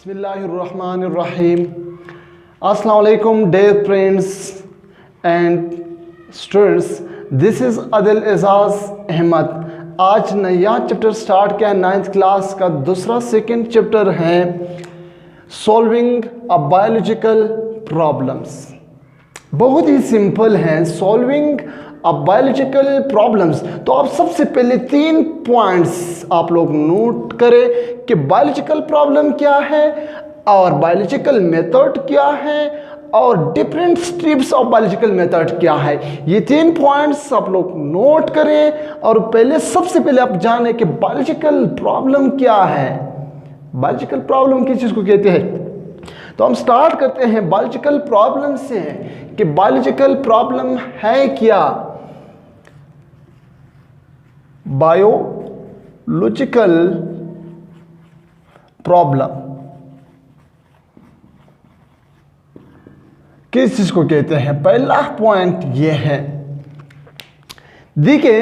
बिस्मिल्लाहिर्रहमानिर्रहीम। अस्सलाम वालेकुम dear friends and students, this is Adil Ejaz Ahmad. आज नया चैप्टर स्टार्ट किया है 9th क्लास का। दूसरा सेकंड चैप्टर है सॉल्विंग अ बायोलॉजिकल प्रॉब्लम्स। बहुत ही सिंपल है सॉल्विंग अ बायोलॉजिकल प्रॉब्लम्स। तो आप सबसे पहले 3 पॉइंट्स आप लोग नोट करें कि बायोलॉजिकल प्रॉब्लम क्या है और बायोलॉजिकल मेथड क्या है और different steps of biological method क्या है। ये 3 पॉइंट्स आप लोग नोट करें और पहले सबसे पहले आप जाने कि बायोलॉजिकल प्रॉब्लम क्या है। बायोलॉजिकल प्रॉब्लम किस चीज़ को कहते हैं। तो हम स्टार्ट करते हैं बायोलॉजिकल प्रॉब्लम से कि बायोलॉजिकल प्रॉब्लम है क्या। बायोलॉजिकल प्रॉब्लम किस चीज को कहते हैं। पहला पॉइंट ये है, देखिए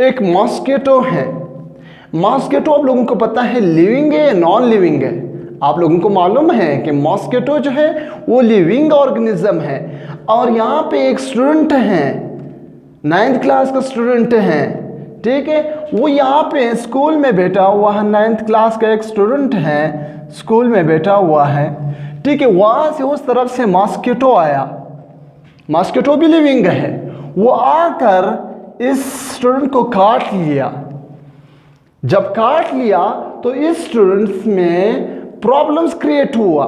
एक मॉस्किटो है। मॉस्किटो आप लोगों को पता है लिविंग है या नॉन लिविंग है। आप लोगों को मालूम है कि मॉस्किटो जो है वो लिविंग ऑर्गेनिज्म है। और यहाँ पे एक स्टूडेंट है 9th क्लास का स्टूडेंट है, ठीक है। वो यहाँ पे स्कूल में बैठा हुआ है। 9th क्लास का एक स्टूडेंट है, स्कूल में बैठा हुआ है, ठीक है। वहाँ से उस तरफ से मॉस्किटो आया। मॉस्किटो भी लिविंग है। वो आकर इस स्टूडेंट को काट लिया। जब काट लिया तो इस स्टूडेंट्स में प्रॉब्लम्स क्रिएट हुआ।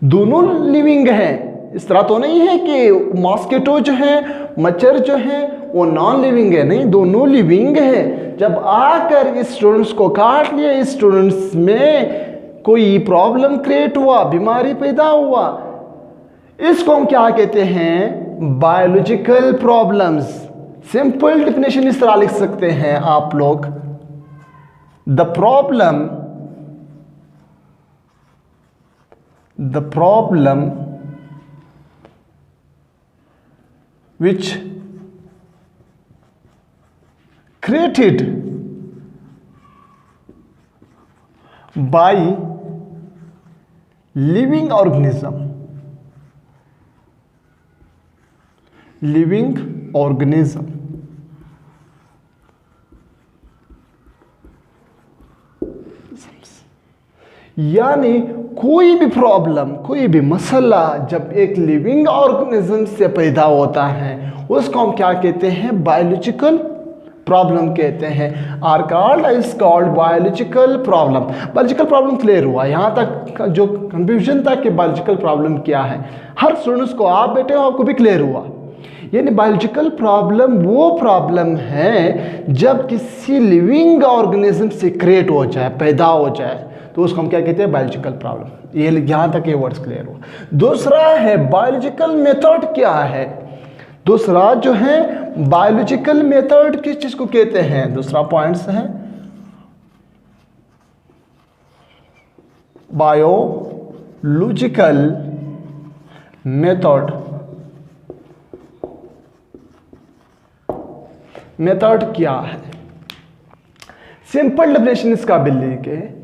दोनों लिविंग है। इस तरह तो नहीं है कि मॉस्किटो जो है, मच्छर जो है वो नॉन लिविंग है, नहीं, दोनों लिविंग है। जब आकर इस स्टूडेंट्स को काट लिया, इस स्टूडेंट्स में कोई प्रॉब्लम क्रिएट हुआ, बीमारी पैदा हुआ। इसको हम क्या कहते हैं, बायोलॉजिकल प्रॉब्लम्स। सिंपल डेफिनेशन इस तरह लिख सकते हैं आप लोग, the problem which created by living organism यानी कोई भी प्रॉब्लम, कोई भी मसला जब एक लिविंग ऑर्गेनिज्म से पैदा होता है उसको हम क्या कहते हैं, बायोलॉजिकल प्रॉब्लम कहते हैं। Are called is called biological problem. Biological problem clear हुआ। यहाँ तक जो कंफ्यूजन था कि बायोलॉजिकल प्रॉब्लम क्या है, हर स्टूडेंट्स को, आप बेटे हो, आपको भी क्लियर हुआ। यानी बायोलॉजिकल प्रॉब्लम वो प्रॉब्लम है जब किसी लिविंग ऑर्गेनिज्म से क्रिएट हो जाए, पैदा हो जाए, तो उसको हम क्या कहते हैं, बायोलॉजिकल प्रॉब्लम। ये यहाँ तक ये वर्ड्स क्लियर हुआ। दूसरा है बायोलॉजिकल मेथड क्या है। दूसरा जो है बायोलॉजिकल मेथड किस चीज को कहते हैं। दूसरा पॉइंट्स है बायोलॉजिकल मेथड। मेथड क्या है, सिंपल डेफिनेशन इसका बिल्ली के,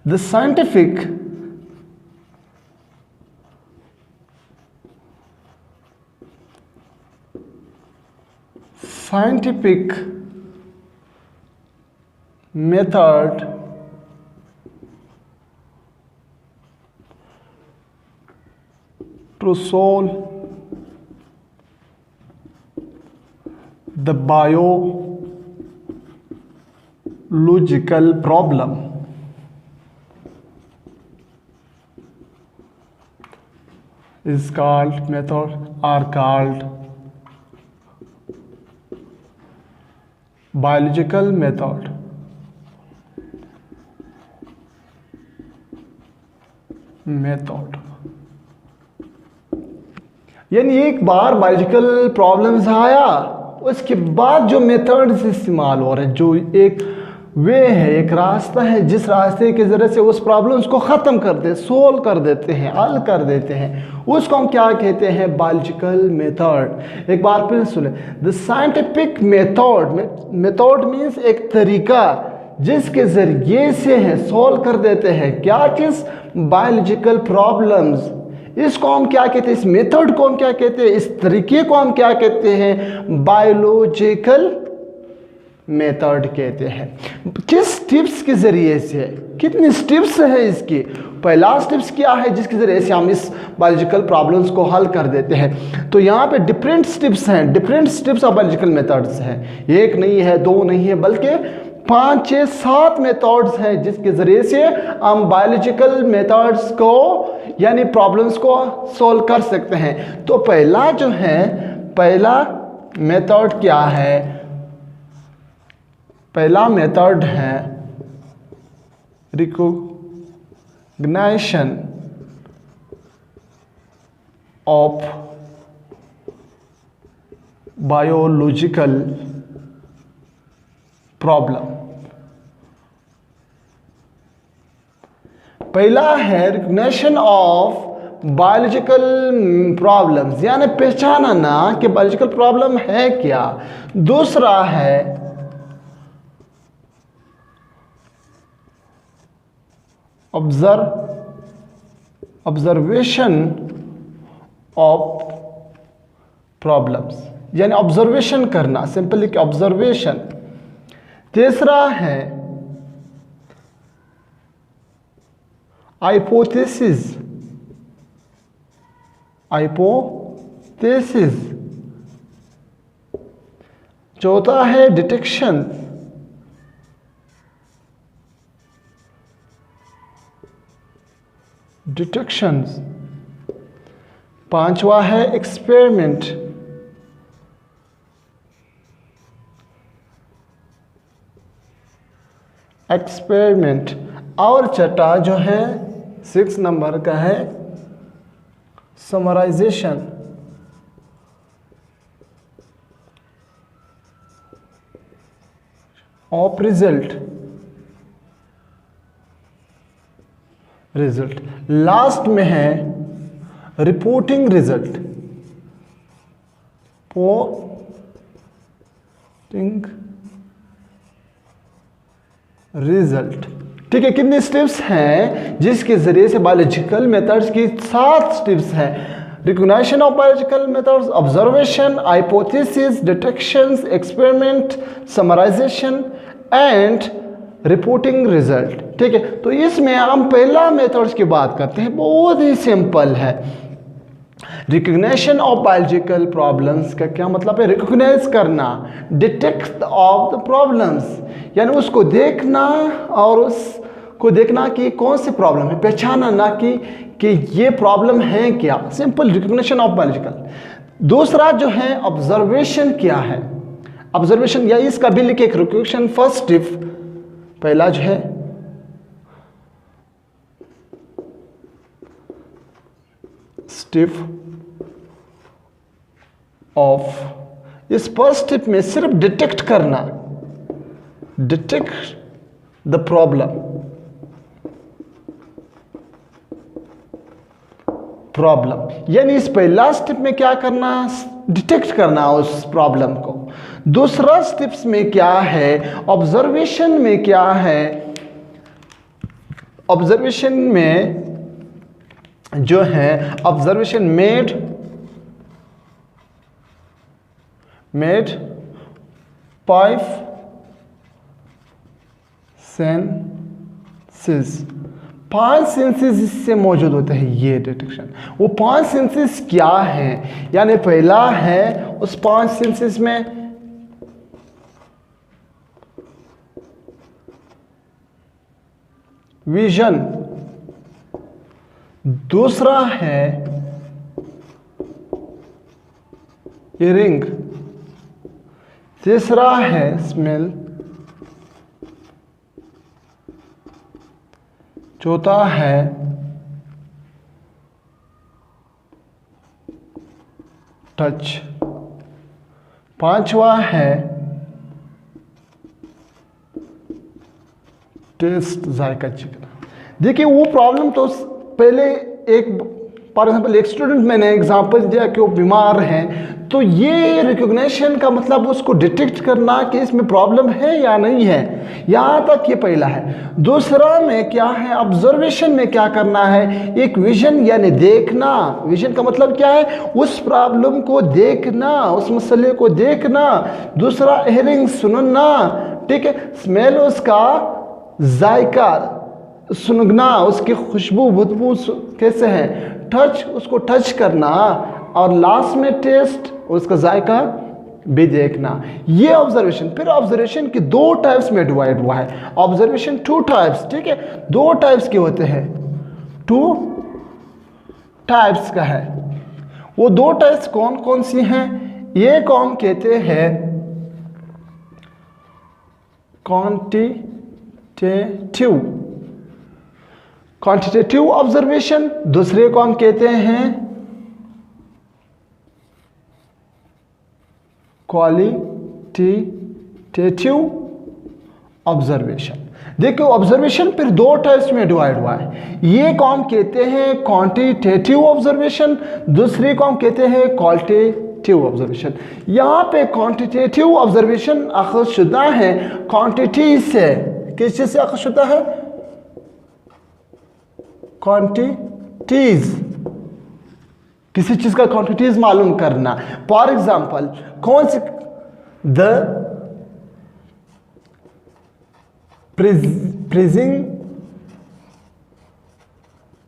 the scientific method to solve the biological problem is called method are called biological method। यानी एक बार बायोलॉजिकल प्रॉब्लम्स आया, उसके बाद जो मेथड्स इस्तेमाल हो रहे हैं, जो एक वे है, एक रास्ता है जिस रास्ते के ज़रिए से उस प्रॉब्लम्स को ख़त्म कर दे, सोल्व कर देते हैं, हल कर देते हैं, उसको हम क्या कहते हैं, बायोलॉजिकल मेथड। एक बार फिर सुने, the scientific method. Method means एक तरीका जिसके ज़रिए से है सॉल्व कर देते हैं क्या चीज़, बायोलॉजिकल प्रॉब्लम्स। इसको हम क्या कहते हैं, इस मेथड को हम क्या कहते हैं, इस तरीके को हम क्या कहते हैं, बायोलॉजिकल मेथड कहते हैं। किस स्टेप्स के ज़रिए से, कितनी स्टेप्स है इसकी, पहला स्टेप्स क्या है जिसके ज़रिए से हम इस बायोलॉजिकल प्रॉब्लम्स को हल कर देते हैं। तो यहाँ पे डिफरेंट स्टेप्स हैं, different steps of biological methods हैं, एक नहीं है, दो नहीं है, बल्कि 5, 6, 7 मेथड्स हैं जिसके ज़रिए से हम बायोलॉजिकल मेथड्स को यानी प्रॉब्लम्स को सॉल्व कर सकते हैं। तो पहला जो है, पहला मेथड क्या है, पहला मेथड है रिकॉग्निशन ऑफ बायोलॉजिकल प्रॉब्लम। पहला है रिकॉग्निशन ऑफ बायोलॉजिकल प्रॉब्लम्स, यानी पहचानना कि बायोलॉजिकल प्रॉब्लम है क्या। दूसरा है ऑब्जर्वेशन ऑफ प्रॉब्लम्स, यानी ऑब्जर्वेशन करना, सिंपली कि ऑब्जर्वेशन। तीसरा है हाइपोथेसिस, चौथा है डिटेक्शन, डिटेक्शंस। पांचवा है एक्सपेरिमेंट, और छठा जो है 6 नंबर का है समराइजेशन। Of result. लास्ट में है रिपोर्टिंग रिजल्ट, ठीक है। कितने स्टेप्स हैं जिसके जरिए से बायोलॉजिकल मेथड्स की 7 स्टेप्स हैं। Recognition of biological methods, observation, hypothesis, detections, experiment, summarisation and reporting result, ठीक है। तो इसमें हम पहला मेथड्स की बात करते हैं, बहुत ही सिंपल है। रिकॉग्निशन ऑफ बायोलॉजिकल प्रॉब्लम्स का क्या मतलब है, रिकॉग्नाइज करना, डिटेक्ट ऑफ द प्रॉब्लम्स, यानी उसको देखना और उसको देखना कि कौन सी प्रॉब्लम है, पहचाना ना कि ये प्रॉब्लम है क्या, सिंपल रिकॉग्निशन ऑफ बायोलॉजिकल। दूसरा जो है ऑब्जर्वेशन, क्या है ऑब्जर्वेशन, या इसका भी लिखे रिकॉग्निशन फर्स्ट स्टेप। पहला जो है स्टेप ऑफ, इस फर्स्ट स्टेप में सिर्फ डिटेक्ट करना, डिटेक्ट द प्रॉब्लम, यानी इस पहला स्टेप में क्या करना, डिटेक्ट करना उस प्रॉब्लम को। दूसरा स्टेप्स में क्या है, ऑब्जर्वेशन में क्या है, ऑब्जर्वेशन में जो है ऑब्जर्वेशन मेड 5 सेंसेस, 5 सेंसेस इससे मौजूद होते हैं ये डिटेक्शन। वो 5 सेंसेस क्या है, यानी पहला है उस 5 सेंसेस में विजन, दूसरा है हियरिंग, तीसरा है स्मेल, चौथा है टच, पांचवा है टेस्ट, जायका चखना। देखिए वो प्रॉब्लम तो पहले एक फॉर एग्जाम्पल एक स्टूडेंट मैंने एग्जांपल दिया कि वो बीमार हैं, तो ये रिकॉग्निशन का मतलब उसको डिटेक्ट करना कि इसमें प्रॉब्लम है या नहीं है, यहाँ तक ये पहला है। दूसरा में क्या है, ऑब्जर्वेशन में क्या करना है, एक विजन यानी देखना। विजन का मतलब क्या है, उस प्रॉब्लम को देखना, उस मसले को देखना। दूसरा हियरिंग, सुनना, ठीक है। स्मेल, उसका जायका सुनना, उसकी खुशबू बदबू कैसे है। टच, उसको टच करना। और लास्ट में टेस्ट, उसका जायका भी देखना। ये ऑब्जर्वेशन। फिर ऑब्जर्वेशन की दो टाइप्स में डिवाइड हुआ है। ऑब्जर्वेशन टू टाइप्स, ठीक है, दो टाइप्स के होते हैं, टू टाइप्स का है। वो दो टाइप्स कौन कौन सी हैं, ये कौन कहते हैं क्वांटिटेटिव ऑब्जर्वेशन, दूसरे को हम कहते हैं क्वालिटेटिव ऑब्जर्वेशन। देखो ऑब्जर्वेशन फिर दो टाइप्स में डिवाइड हुआ है। ये को हम कहते हैं क्वांटिटेटिव ऑब्जर्वेशन, दूसरे को हम कहते हैं क्वालिटेटिव ऑब्जर्वेशन। यहाँ पे क्वांटिटेटिव ऑब्जर्वेशन अखज़ शुदा है क्वांटिटी से। किस चीज़ से अखज़ शुदा है, क्वांटिटीज, किसी चीज का क्वांटिटीज मालूम करना। फॉर एग्जाम्पल, कौन सी, the freezing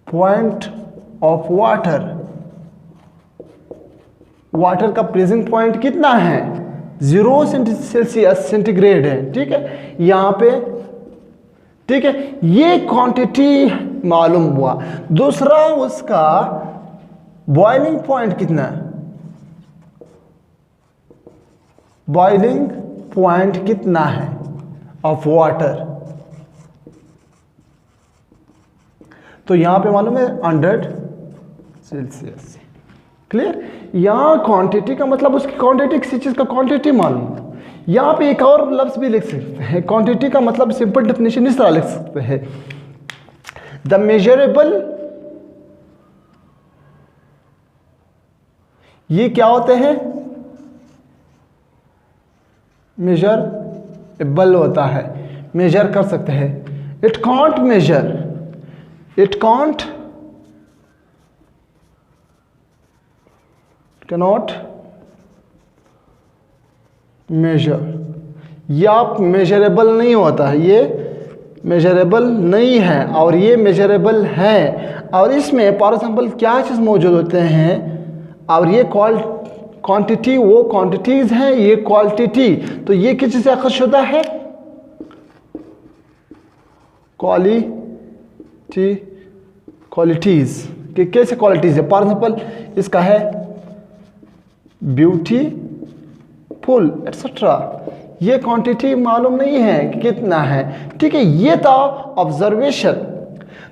point of water, water का फ्रीजिंग पॉइंट कितना है, 0 सेल्सियस सेंटीग्रेड है, ठीक है, यहां पे, ठीक है। ये क्वांटिटी मालूम हुआ। दूसरा, उसका बॉइलिंग पॉइंट कितना है, बॉइलिंग पॉइंट कितना है ऑफ वाटर, तो यहां पे मालूम है 100 सेल्सियस। क्लियर। यहां क्वांटिटी का मतलब उसकी क्वांटिटी, किसी चीज का क्वांटिटी मालूम। यहां पे एक और लफ्ज भी लिख सकते हैं, क्वांटिटी का मतलब सिंपल डेफिनेशन इस तरह लिख सकते हैं, द मेजरेबल, ये क्या होते हैं, मेजरेबल होता है, मेजर कर सकते हैं। It can't measure, it can't, cannot measure, ये आप मेजरेबल नहीं होता है, ये मेजरेबल नहीं है और ये मेजरेबल है। और इसमें फॉर एग्जाम्पल क्या चीज़ मौजूद होते हैं, और ये क्वांटिटी, वो क्वांटिटीज हैं, ये क्वालिटी, तो ये किस चीज़ से अखज़ शुदा है, क्वालिटीज कि कैसे क्वालिटीज है। फॉर एग्जाम्पल इसका है ब्यूटीफुल एटसेट्रा, ये क्वांटिटी मालूम नहीं है कि कितना है, ठीक है। ये था ऑब्जर्वेशन।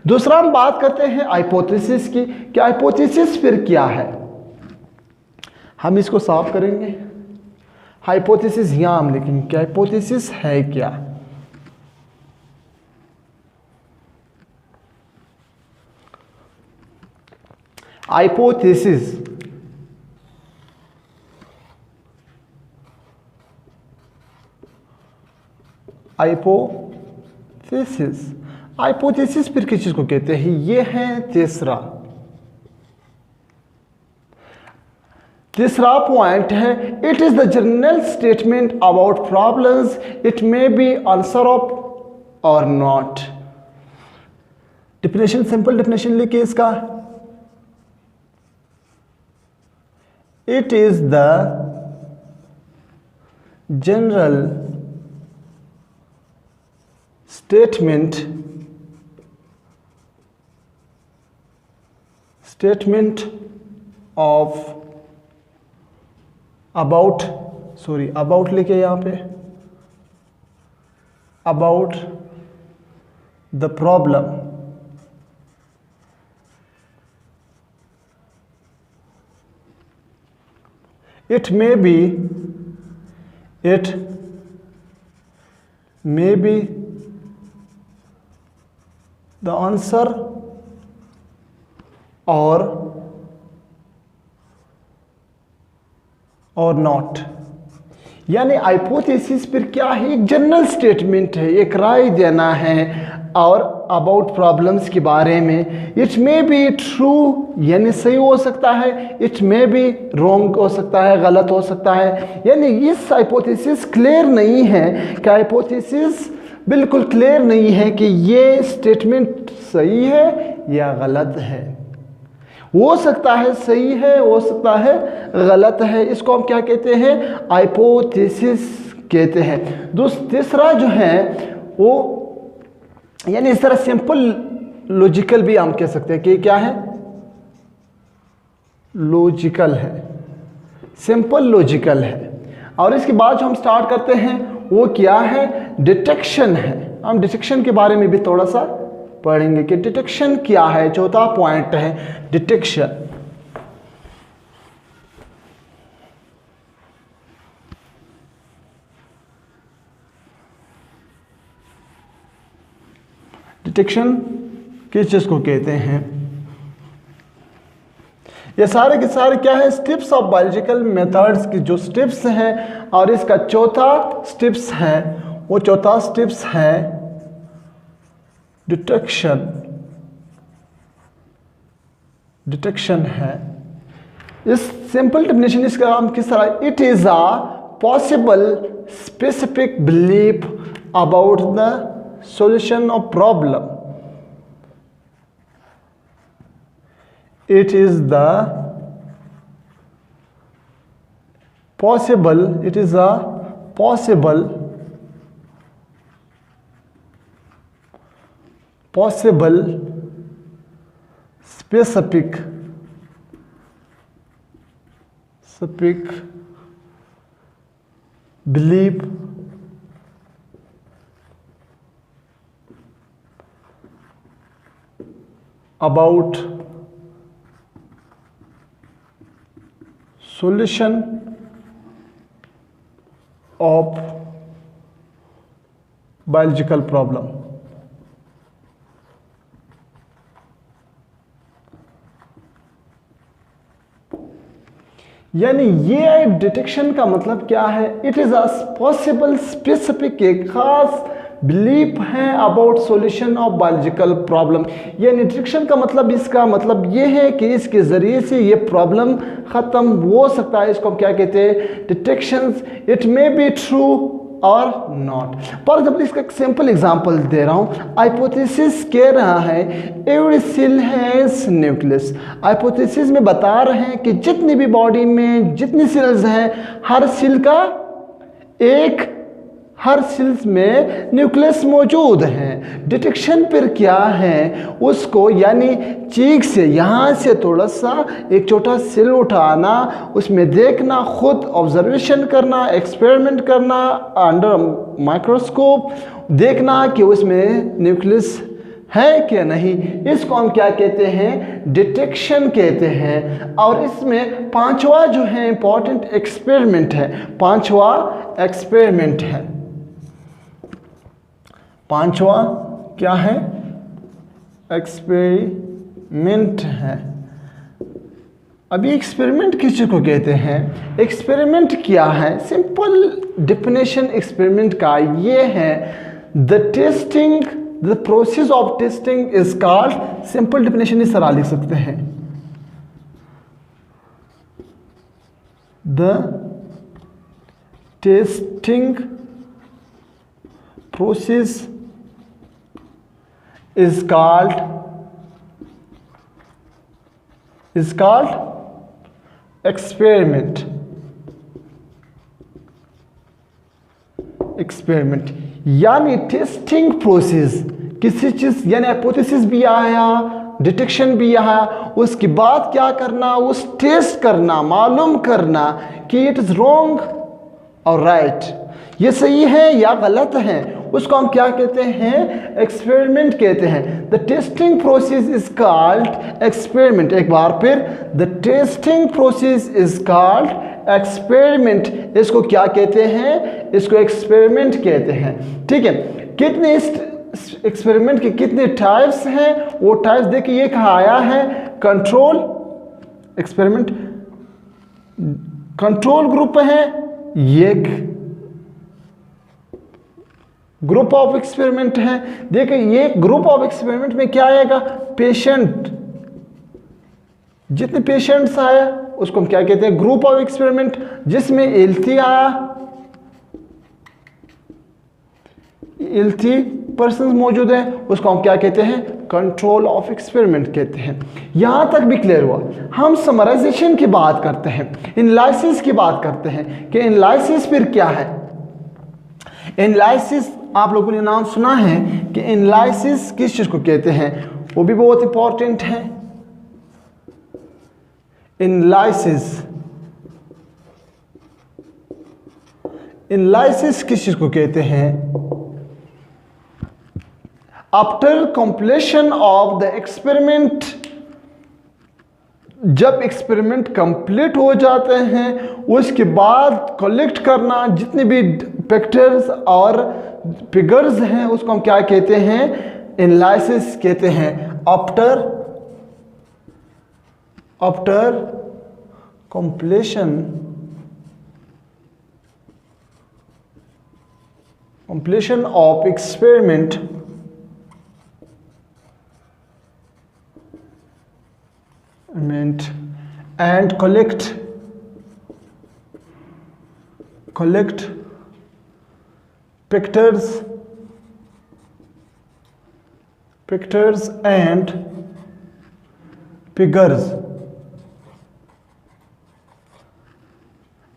दूसरा हम बात करते हैं हाइपोथेसिस की, कि हाइपोथेसिस फिर क्या है। हम इसको साफ करेंगे। हाइपोथेसिस यहां हम लिखेंगे कि हाइपोथेसिस है क्या। हाइपोथेसिस, हाइपोथेसिस, हाइपोथेसिस फिर किस चीज को कहते हैं, ये है तीसरा पॉइंट है, it is the general statement about problems, it may be answer of और नॉट। डेफिनेशन, सिंपल डेफिनेशन लिखिए इसका, it is the general statement of about लिखे यहां पे, about the problem, it may be the answer or और not. यानी hypothesis फिर क्या है, एक जनरल स्टेटमेंट है, एक राय देना है और अबाउट प्रॉब्लम्स के बारे में। इट मे बी ट्रू यानी सही हो सकता है, इट मे बी रॉन्ग हो सकता है, गलत हो सकता है। यानी इस हाइपोथेसिस क्लियर नहीं है कि हाइपोथेसिस बिल्कुल क्लियर नहीं है कि ये स्टेटमेंट सही है या गलत है। हो सकता है सही है, हो सकता है गलत है। इसको हम क्या कहते हैं, हाइपोथेसिस कहते हैं। तीसरा जो है वो यानी इस तरह सिंपल लॉजिकल भी हम कह सकते हैं कि क्या है, लॉजिकल है, सिंपल लॉजिकल है। और इसके बाद जो हम स्टार्ट करते हैं वो क्या है, डिटेक्शन है। हम डिटेक्शन के बारे में भी थोड़ा सा पढ़ेंगे कि डिटेक्शन क्या है। चौथा पॉइंट है डिटेक्शन। डिटेक्शन किस चीज को कहते हैं, ये सारे के सारे क्या है, स्टेप्स ऑफ बायोलॉजिकल मेथड्स की जो स्टेप्स हैं। और इसका चौथा स्टेप्स है, वो चौथा स्टेप्स है डिटेक्शन। डिटेक्शन है। इस सिंपल डेफिनेशन इसका हम किस तरह, it is a possible specific belief about the solution of problem. It is the possible, it is a possible specific belief about solution of biological problem। यानी ये detection का मतलब क्या है, it is a possible specific, एक खास belief है about solution of biological problem. यानी डिटेक्शन का मतलब, इसका मतलब ये है कि इसके ज़रिए से ये प्रॉब्लम ख़त्म हो सकता है। इसको हम क्या कहते हैं, detections. It may be true और नॉट। फॉर एग्जाम्पल इसका एक सिंपल एग्जांपल दे रहा हूँ। हाइपोथेसिस कह रहा है every cell has nucleus. Hypothesis में बता रहे हैं कि जितनी भी बॉडी में जितनी सेल्स हैं, हर सेल का हर सेल्स में न्यूक्लियस मौजूद है। डिटेक्शन पर क्या है, उसको यानी चीख से यहाँ से थोड़ा सा एक छोटा सेल उठाना, उसमें देखना, खुद ऑब्जर्वेशन करना, एक्सपेरिमेंट करना, अंडर माइक्रोस्कोप देखना कि उसमें न्यूक्लियस है क्या नहीं। इसको हम क्या कहते हैं, डिटेक्शन कहते हैं। और इसमें पांचवा जो है इंपॉर्टेंट एक्सपेरिमेंट है, पांचवा एक्सपेरिमेंट है। पांचवा क्या है, एक्सपेरिमेंट है। अभी एक्सपेरिमेंट किस चीज को कहते हैं, एक्सपेरिमेंट क्या है, सिंपल डेफिनेशन एक्सपेरिमेंट का ये है, the testing, the process of testing is called, simple definition इस तरह लिख सकते हैं, the testing process is called experiment। Experiment यानी टेस्टिंग प्रोसेस किसी चीज, यानी हाइपोथेसिस भी आया, डिटेक्शन भी आया, उसके बाद क्या करना, उस टेस्ट करना, मालूम करना कि इट इज रॉन्ग और राइट, ये सही है या गलत है, उसको हम क्या कहते हैं, एक्सपेरिमेंट कहते हैं। The testing process is called experiment. एक बार फिर, the testing process is called experiment. इसको क्या कहते हैं, इसको एक्सपेरिमेंट कहते हैं। ठीक है, कितने एक्सपेरिमेंट के कितने टाइप्स हैं, वो टाइप्स देखिए, ये कहा आया है कंट्रोल एक्सपेरिमेंट, कंट्रोल ग्रुप है, ये ग्रुप ऑफ एक्सपेरिमेंट है। देखिए ये ग्रुप ऑफ एक्सपेरिमेंट में क्या आएगा, पेशेंट, जितने पेशेंट्स आया उसको हम क्या कहते हैं, ग्रुप ऑफ एक्सपेरिमेंट। जिसमें हेल्थी आया, हेल्थी पर्सन मौजूद है, उसको हम क्या कहते हैं, कंट्रोल ऑफ एक्सपेरिमेंट कहते हैं। यहां तक भी क्लियर हुआ। हम समराइजेशन की बात करते हैं, एनालिसिस की बात करते हैं कि एनालिसिस फिर क्या है। एनालिसिस आप लोगों ने नाम सुना है कि एनालिसिस किस चीज को कहते हैं, वो भी बहुत इंपॉर्टेंट है। एनालिसिस, एनालिसिस किस चीज को कहते हैं, after completion of the experiment, जब एक्सपेरिमेंट कंप्लीट हो जाते हैं उसके बाद कलेक्ट करना जितने भी फैक्टर्स और फिगर्स हैं उसको हम क्या कहते हैं, एनालिसिस कहते हैं। After completion of experiment and collect pictures and figures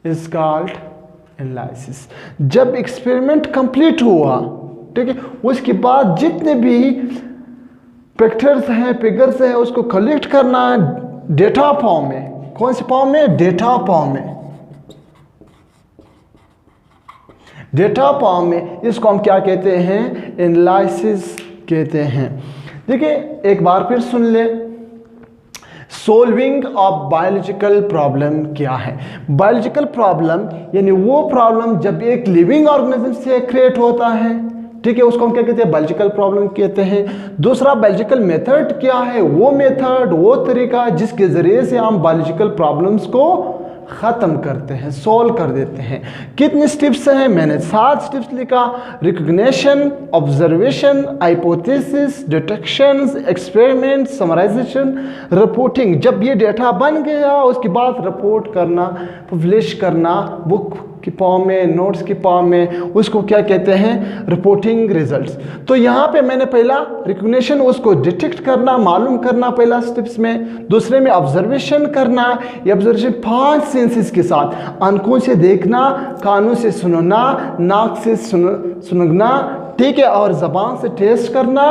is called analysis. जब एक्सपेरिमेंट कंप्लीट हुआ, ठीक है, उसके बाद जितने भी फैक्टर्स हैं, फिगर्स हैं, उसको कलेक्ट करना डेटा फॉर्म में। कौन से फॉर्म में, डेटा फॉर्म में। डेटा फॉर्म में इसको हम क्या कहते हैं, एनालिसिस कहते हैं। देखिए एक बार फिर सुन ले, सोल्विंग ऑफ बायोलॉजिकल प्रॉब्लम क्या है। बायोलॉजिकल प्रॉब्लम यानी वो प्रॉब्लम जब एक लिविंग ऑर्गेनिज्म से क्रिएट होता है, ठीक है, उसको हम क्या कहते हैं, बायोलॉजिकल प्रॉब्लम कहते हैं। दूसरा बायोलॉजिकल मेथड क्या है, वो मेथड, वो तरीका जिसके जरिए से हम बायोलॉजिकल प्रॉब्लम्स को ख़त्म करते हैं, सॉल्व कर देते हैं। कितने स्टेप्स हैं, मैंने 7 स्टेप्स लिखा। Recognition, observation, hypothesis, detections, experiment, summarisation, reporting. जब ये डेटा बन गया उसके बाद रिपोर्ट करना, पब्लिश करना, बुक की फॉर्म में, नोट्स की फॉर्म में, उसको क्या कहते हैं, रिपोर्टिंग रिजल्ट्स। तो यहाँ पे मैंने पहला रिकग्निशन, उसको डिटेक्ट करना, मालूम करना पहला स्टेप्स में। दूसरे में ऑब्जर्वेशन करना, ये ऑब्जर्वेशन 5 सेंसेस के साथ, आंखों से देखना, कानों से सुनना, नाक से सुनना, ठीक है, और ज़बान से टेस्ट करना,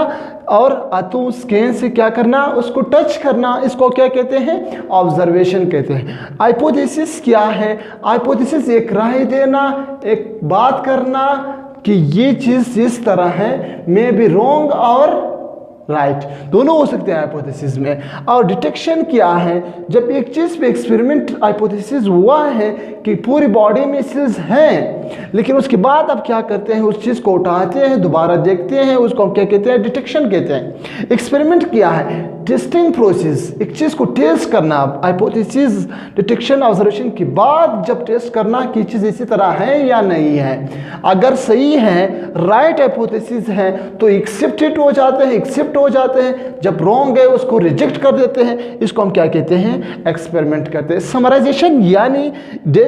और हाथों स्कैन से क्या करना, उसको टच करना, इसको क्या कहते हैं, ऑब्जर्वेशन कहते हैं। हाइपोथेसिस क्या है, हाइपोथेसिस एक राय देना, एक बात करना कि ये चीज़ इस तरह है, मे बी रॉन्ग और राइट, दोनों हो सकते हैं हाइपोथेसिस में। और डिटेक्शन क्या है, जब एक चीज़ पे एक्सपेरिमेंट हाइपोथेसिस हुआ है कि पूरी बॉडी में सेल्स हैं, लेकिन उसके बाद अब क्या करते हैं, उस चीज़ को उठाते हैं, दोबारा देखते हैं, उसको हम क्या कहते हैं, डिटेक्शन कहते हैं। एक्सपेरिमेंट क्या है, टेस्टिंग प्रोसेस, एक चीज़ को टेस्ट करना, हाइपोथेसिस, डिटेक्शन, ऑब्जर्वेशन के बाद जब टेस्ट करना कि चीज़ इसी तरह है या नहीं है। अगर सही है, राइट हाइपोथेसिस है तो एक्सेप्टेड हो जाते हैं, एक्सेप्ट हो जाते हैं। जब रॉन्ग है उसको रिजेक्ट कर देते हैं। इसको हम क्या कहते हैं, एक्सपेरिमेंट कहते हैं। समराइजेशन यानी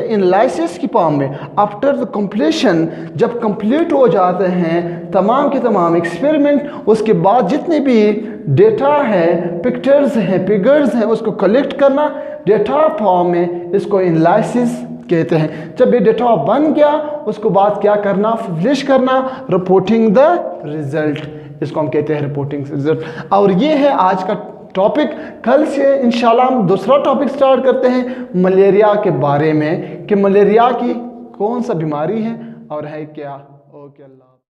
एनालिसिस की फॉर्म में आफ्टर द कंप्लीशन, जब कंप्लीट हो जाते हैं तमाम के तमाम एक्सपेरिमेंट, उसके बाद जितने भी डेटा है, पिक्चर्स हैं, फिगर्स हैं, उसको कलेक्ट करना डेटा फॉर्म में, इसको एनालिसिस कहते हैं। जब ये डेटा बन गया उसको बाद क्या करना, पब्लिश करना, रिपोर्टिंग द रिजल्ट, इसको हम कहते हैं रिपोर्टिंग रिजल्ट। और ये है आज का टॉपिक। कल से इंशाल्लाह हम दूसरा टॉपिक स्टार्ट करते हैं मलेरिया के बारे में, कि मलेरिया की कौन सा बीमारी है और है क्या। ओके, अल्लाह।